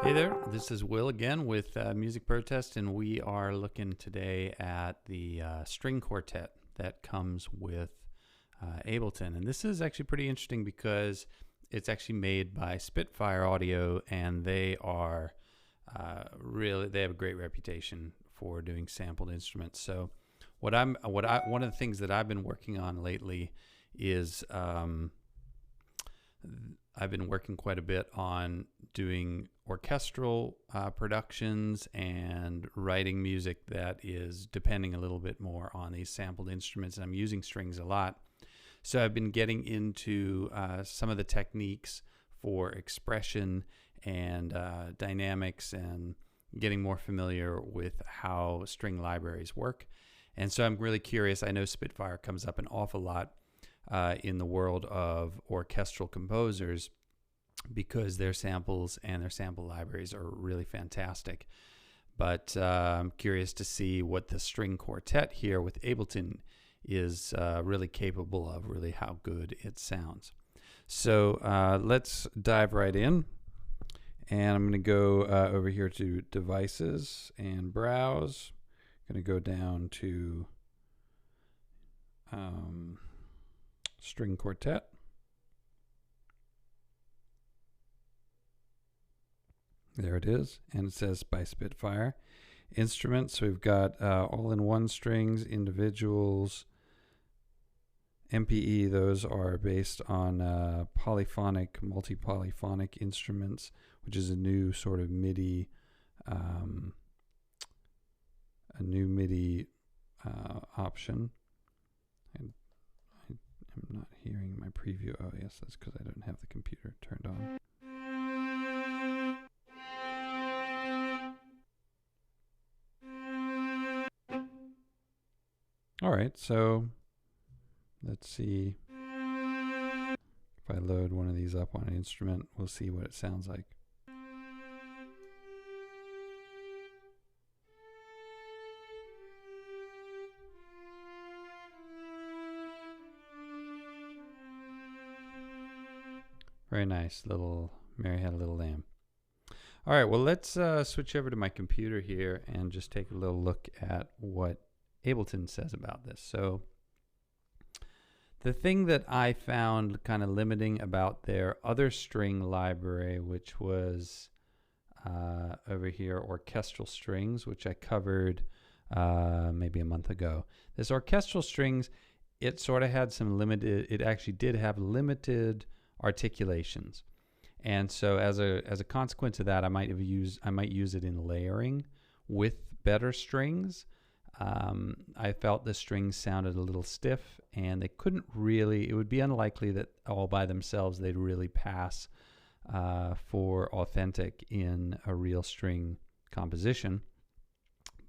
Hey there, this is Will again with Music Protest, and we are looking today at the String Quartet that comes with Ableton. And this is actually pretty interesting because it's actually made by Spitfire Audio, and they are they have a great reputation for doing sampled instruments. So one of the things that I've been working on lately is I've been working quite a bit on doing orchestral productions and writing music that is depending a little bit more on these sampled instruments, and I'm using strings a lot. So I've been getting into some of the techniques for expression and dynamics, and getting more familiar with how string libraries work. And so I'm really curious. I know Spitfire comes up an awful lot in the world of orchestral composers, because their samples and their sample libraries are really fantastic. But I'm curious to see what the String Quartet here with Ableton is really capable of, really how good it sounds. So let's dive right in. And I'm going to go over here to Devices and Browse. I'm going to go down to String Quartet. There it is, and it says by Spitfire. Instruments, so we've got all-in-one strings, individuals, MPE. Those are based on polyphonic, multi-polyphonic instruments, which is a new sort of MIDI, option. And I'm not hearing my preview. Oh yes, that's because I don't have the computer turned on. All right, so let's see if I load one of these up on an instrument. We'll see what it sounds like. Very nice. Little Mary Had a Little Lamb. All right, well, let's switch over to my computer here and just take a little look at what Ableton says about this. So the thing that I found kind of limiting about their other string library, which was over here, Orchestral Strings, which I covered maybe a month ago. This Orchestral Strings, it sort of had some limited, it actually did have limited articulations. And so as a consequence of that, I might use it in layering with better strings. I felt the strings sounded a little stiff, and they couldn't really, it would be unlikely that all by themselves they'd really pass for authentic in a real string composition.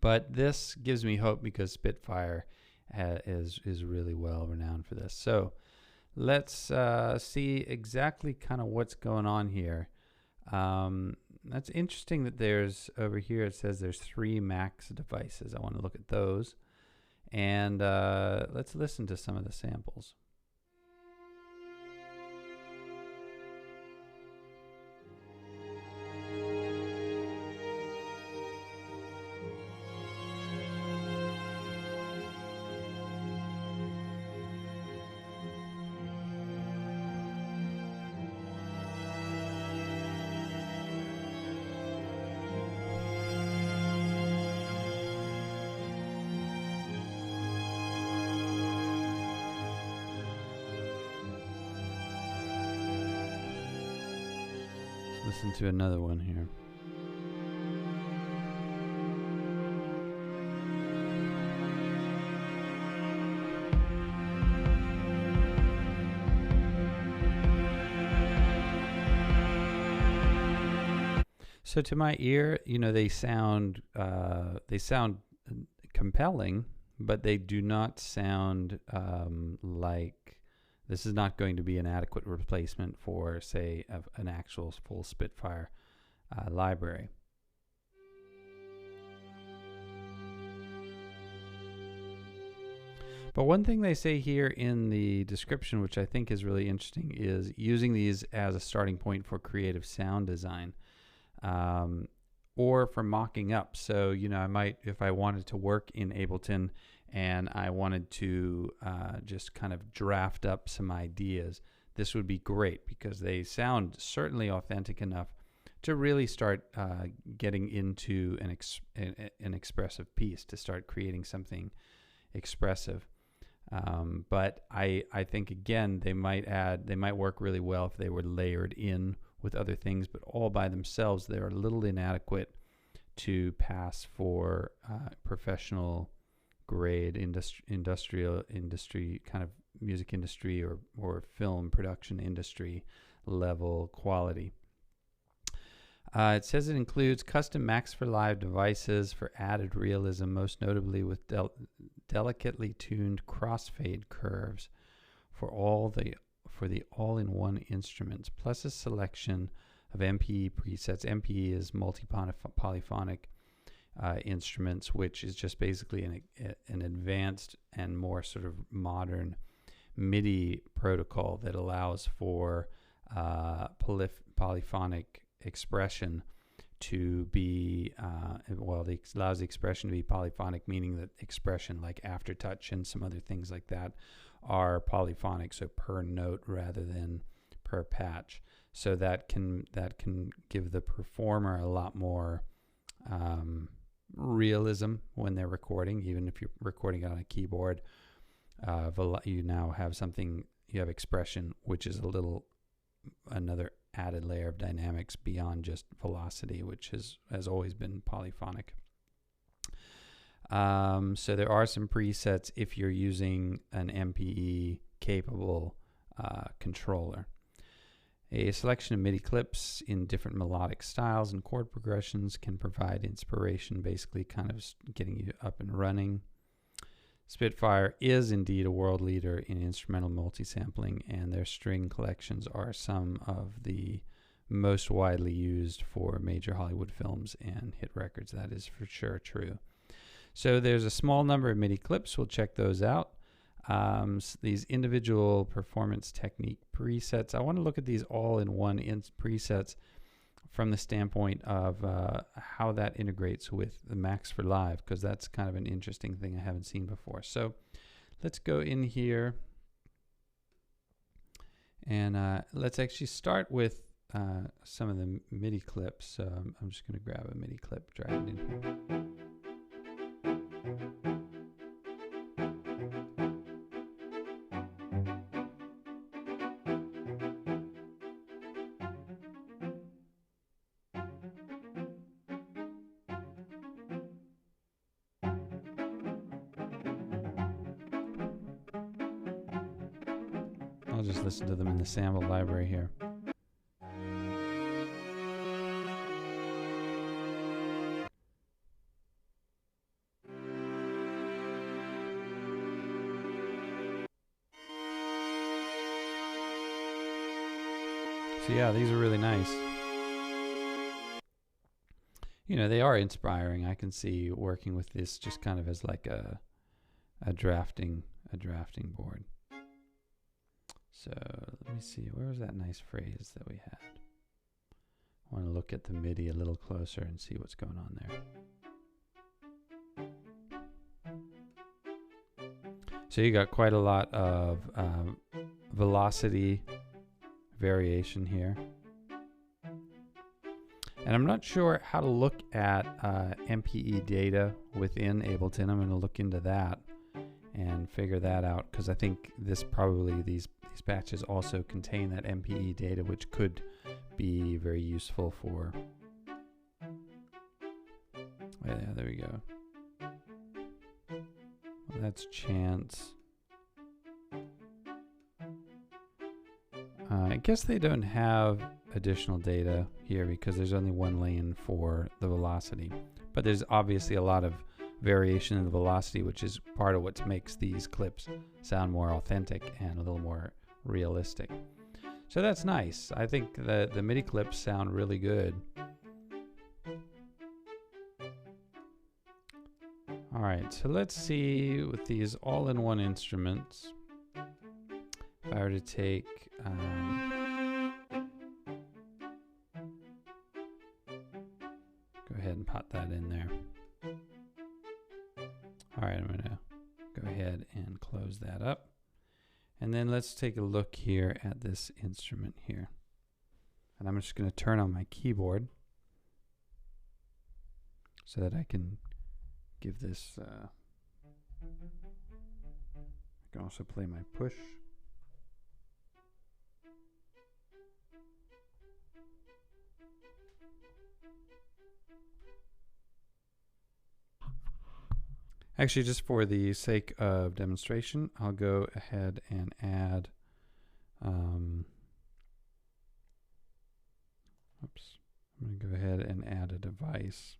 But this gives me hope because Spitfire is really well renowned for this. So let's see exactly kind of what's going on here. That's interesting that there's, over here it says there's 3 max devices. I want to look at those. And let's listen to some of the samples. Listen to another one here. So to my ear, you know, they sound compelling, but they do not sound like this is not going to be an adequate replacement for, say, an actual full Spitfire library. But one thing they say here in the description, which I think is really interesting, is using these as a starting point for creative sound design. or for mocking up. So, you know, I might, if I wanted to work in Ableton and I wanted to just kind of draft up some ideas, this would be great because they sound certainly authentic enough to really start getting into an expressive piece, to start creating something expressive. But I think, again, they might work really well if they were layered in with other things, but all by themselves, they're a little inadequate to pass for professional grade industrial industry, kind of music industry or film production industry level quality. It says it includes custom Max for Live devices for added realism, most notably with delicately tuned crossfade curves for the all-in-one instruments, plus a selection of MPE presets. MPE is multi-polyphonic instruments, which is just basically an advanced and more sort of modern MIDI protocol that allows for polyphonic expression to be allows the expression to be polyphonic, meaning that expression like aftertouch and some other things like that are polyphonic, so per note rather than per patch. So that can give the performer a lot more realism when they're recording. Even if you're recording on a keyboard, you now have expression, which is another added layer of dynamics beyond just velocity, which has always been polyphonic. So there are some presets if you're using an MPE capable controller. A selection of MIDI clips in different melodic styles and chord progressions can provide inspiration, basically kind of getting you up and running. Spitfire is indeed a world leader in instrumental multi-sampling, and their string collections are some of the most widely used for major Hollywood films and hit records. That is for sure true. So there's a small number of MIDI clips. We'll check those out. These individual performance technique presets. I want to look at these all-in-one presets from the standpoint of how that integrates with the Max for Live, because that's kind of an interesting thing I haven't seen before. So let's go in here and let's actually start with some of the MIDI clips. So I'm just going to grab a MIDI clip, drag it in here. I'll just listen to them in the sample library here. So yeah, these are really nice. You know, they are inspiring. I can see working with this just kind of as like a drafting board. So let me see, where was that nice phrase that we had? I want to look at the MIDI a little closer and see what's going on there. So you got quite a lot of velocity variation here. And I'm not sure how to look at MPE data within Ableton. I'm going to look into that and figure that out, because I think these patches also contain that MPE data, which could be very useful for. Yeah, there we go. Well, that's chance. I guess they don't have additional data here because there's only one lane for the velocity, but there's obviously a lot of variation in the velocity, which is part of what makes these clips sound more authentic and a little more realistic. So that's nice. I think the MIDI clips sound really good. All right, so let's see with these all-in-one instruments. If I were to take ahead and pop that in there. All right, I'm gonna go ahead and close that up. And then let's take a look here at this instrument here. And I'm just gonna turn on my keyboard so that I can give this, I can also play my push. Actually, just for the sake of demonstration, I'll go ahead and add, oops, I'm going to go ahead and add a device.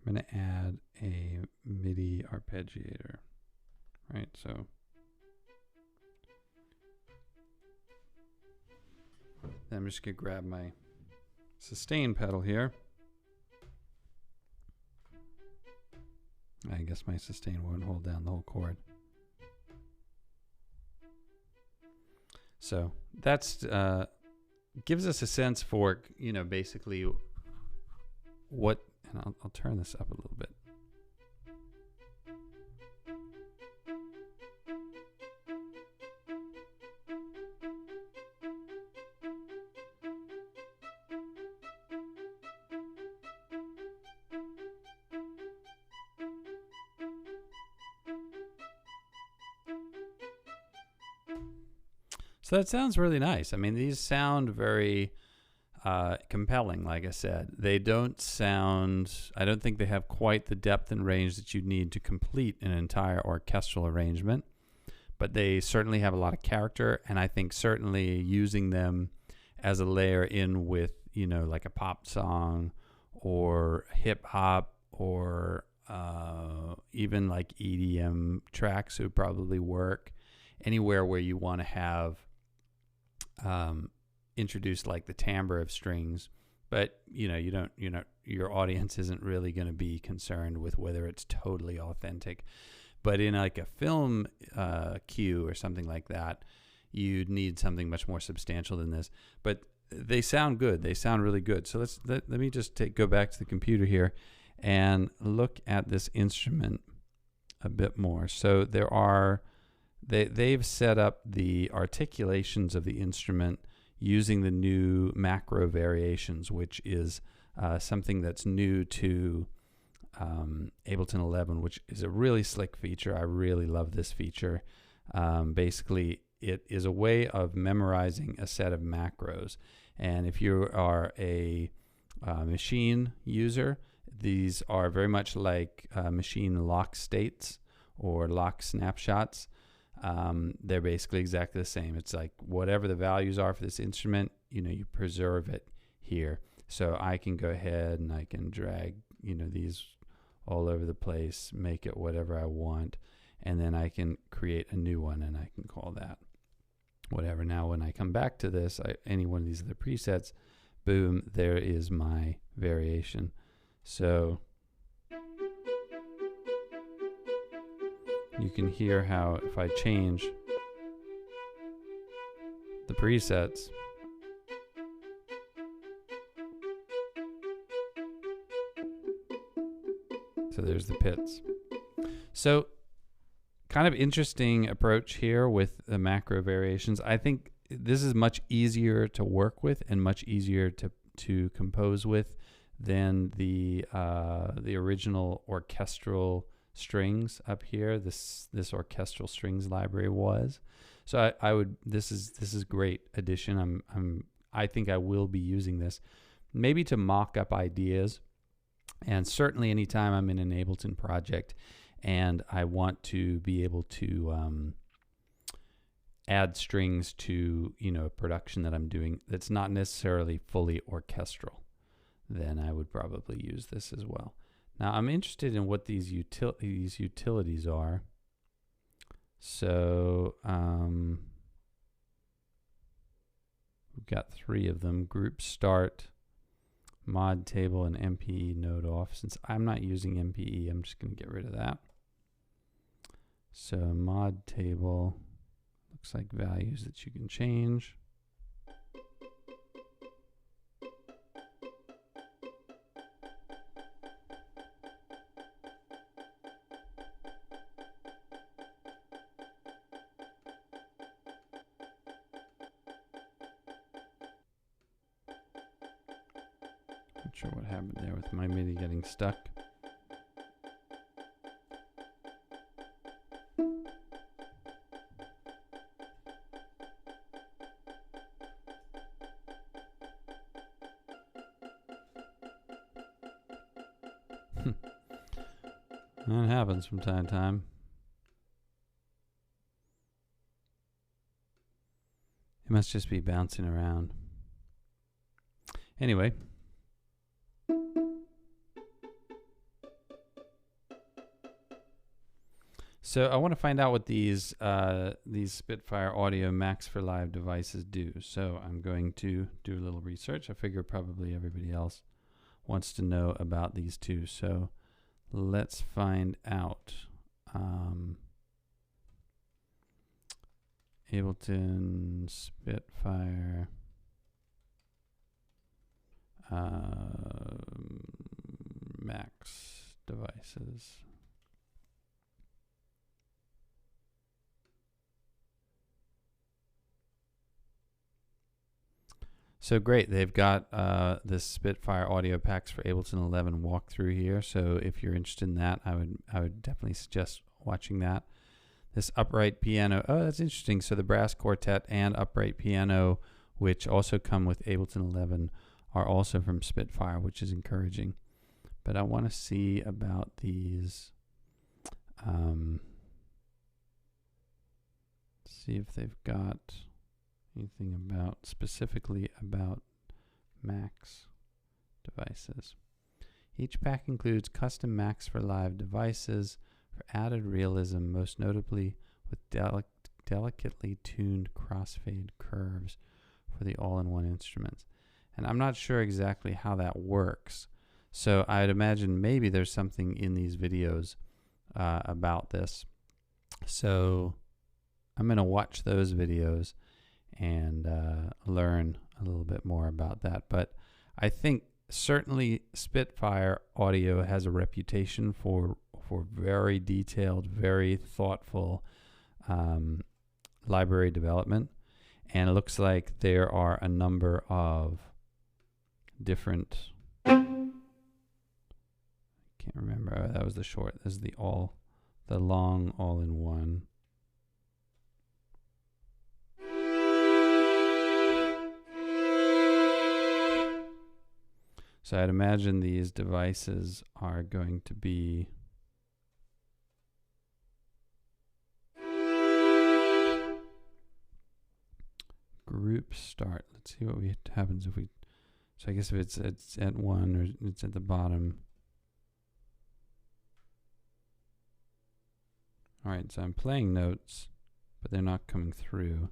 I'm going to add a MIDI arpeggiator, right? So then I'm just going to grab my sustain pedal here. I guess my sustain won't hold down the whole chord. So that's gives us a sense for, you know, basically what, and I'll turn this up a little bit. So that sounds really nice. I mean, these sound very compelling, like I said. They don't sound, I don't think they have quite the depth and range that you need to complete an entire orchestral arrangement, but they certainly have a lot of character, and I think certainly using them as a layer in with, you know, like a pop song or hip hop or even like EDM tracks would probably work. Anywhere where you want to have introduce like the timbre of strings, but you know, your audience isn't really going to be concerned with whether it's totally authentic. But in like a film cue or something like that, you'd need something much more substantial than this. But they sound good. They sound really good. So let me just go back to the computer here and look at this instrument a bit more. So there are they've set up the articulations of the instrument using the new macro variations, which is something that's new to Ableton 11, which is a really slick feature. I really love this feature. Basically, it is a way of memorizing a set of macros. And if you are a machine user, these are very much like machine lock states or lock snapshots. They're basically exactly the same. It's like whatever the values are for this instrument, you know, you preserve it here. So I can go ahead and I can drag, you know, these all over the place, make it whatever I want, and then I can create a new one and I can call that whatever. Now when I come back to this, any one of these other presets, boom, there is my variation. So you can hear how if I change the presets, so there's the pits. So kind of interesting approach here with the macro variations. I think this is much easier to work with and much easier to compose with than the original orchestral strings up here. This orchestral strings library was. So I would, this is great addition. I think I will be using this maybe to mock up ideas, and certainly anytime I'm in an Ableton project and I want to be able to add strings to, you know, a production that I'm doing that's not necessarily fully orchestral, then I would probably use this as well. Now I'm interested in what these utilities are. So we've got 3 of them: group start, mod table, and MPE node off. Since I'm not using MPE, I'm just going to get rid of that. So mod table looks like values that you can change. Not sure what happened there with my MIDI getting stuck. That happens from time to time. It must just be bouncing around. Anyway. So I want to find out what these Spitfire Audio Max for Live devices do. So I'm going to do a little research. I figure probably everybody else wants to know about these two. So let's find out. Ableton Spitfire Max devices. So great, they've got this Spitfire audio packs for Ableton 11 walkthrough here. So if you're interested in that, I would definitely suggest watching that. This upright piano, oh, that's interesting. So the brass quartet and upright piano, which also come with Ableton 11, are also from Spitfire, which is encouraging. But I want to see about these. See if they've got anything specifically about Max devices. Each pack includes custom Max for Live devices for added realism, most notably with delicately tuned crossfade curves for the all-in-one instruments. And I'm not sure exactly how that works. So I'd imagine maybe there's something in these videos about this. So I'm going to watch those videos and learn a little bit more about that. But I think certainly Spitfire Audio has a reputation for very detailed, very thoughtful library development. And it looks like there are a number of different, I can't remember, oh, that was the short, this is the long all-in-one. So I'd imagine these devices are going to be group start. Let's see what happens if we, so I guess if it's at 1 or it's at the bottom. All right, so I'm playing notes, but they're not coming through.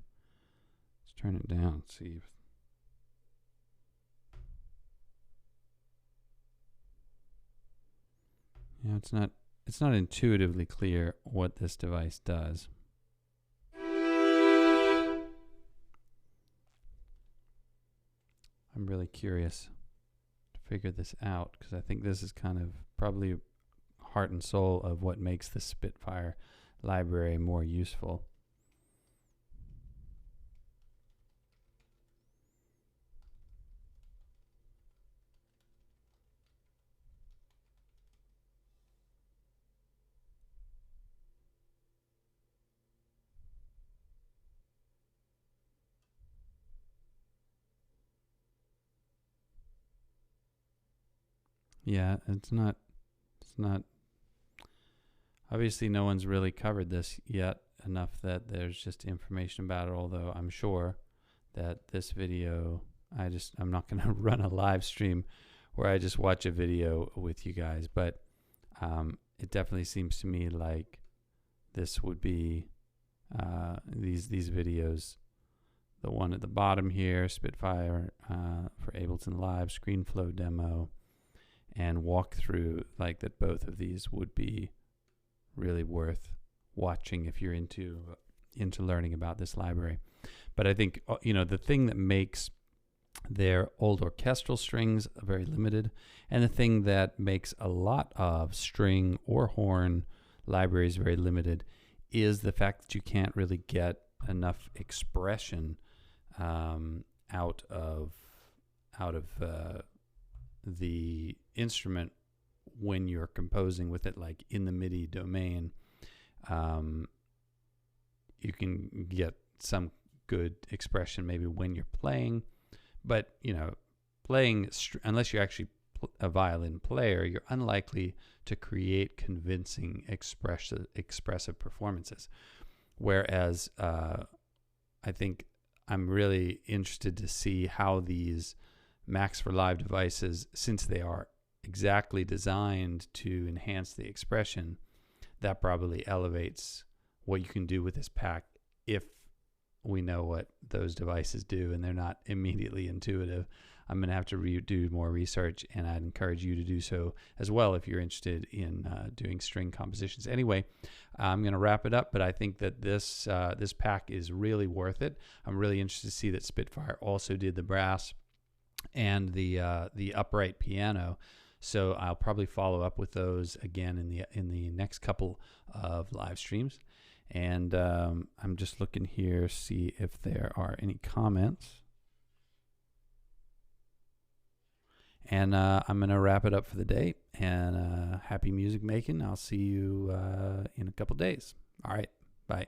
Let's turn it down, see if yeah, it's not intuitively clear what this device does. I'm really curious to figure this out because I think this is kind of probably heart and soul of what makes the Spitfire library more useful. Yeah, it's not, obviously no one's really covered this yet enough that there's just information about it, although I'm sure that this video, I'm not going to run a live stream where I just watch a video with you guys, but it definitely seems to me like this would be these videos. The one at the bottom here, Spitfire for Ableton Live, ScreenFlow demo, and walk through, like that, both of these would be really worth watching if you're into learning about this library. But I think the thing that makes their old orchestral strings very limited, and the thing that makes a lot of string or horn libraries very limited, is the fact that you can't really get enough expression out of the instrument when you're composing with it, like in the MIDI domain. You can get some good expression maybe when you're playing, but playing, unless you're actually a violin player, you're unlikely to create convincing expressive performances. Whereas I think I'm really interested to see how these Max for Live devices, since they are exactly designed to enhance the expression, that probably elevates what you can do with this pack if we know what those devices do and they're not immediately intuitive. I'm going to have to do more research, and I'd encourage you to do so as well if you're interested in doing string compositions. Anyway, I'm going to wrap it up, but I think that this pack is really worth it. I'm really interested to see that Spitfire also did the brass and the upright piano. So I'll probably follow up with those again in the next couple of live streams. And I'm just looking here, see if there are any comments. And I'm going to wrap it up for the day. And happy music making. I'll see you in a couple days. All right. Bye.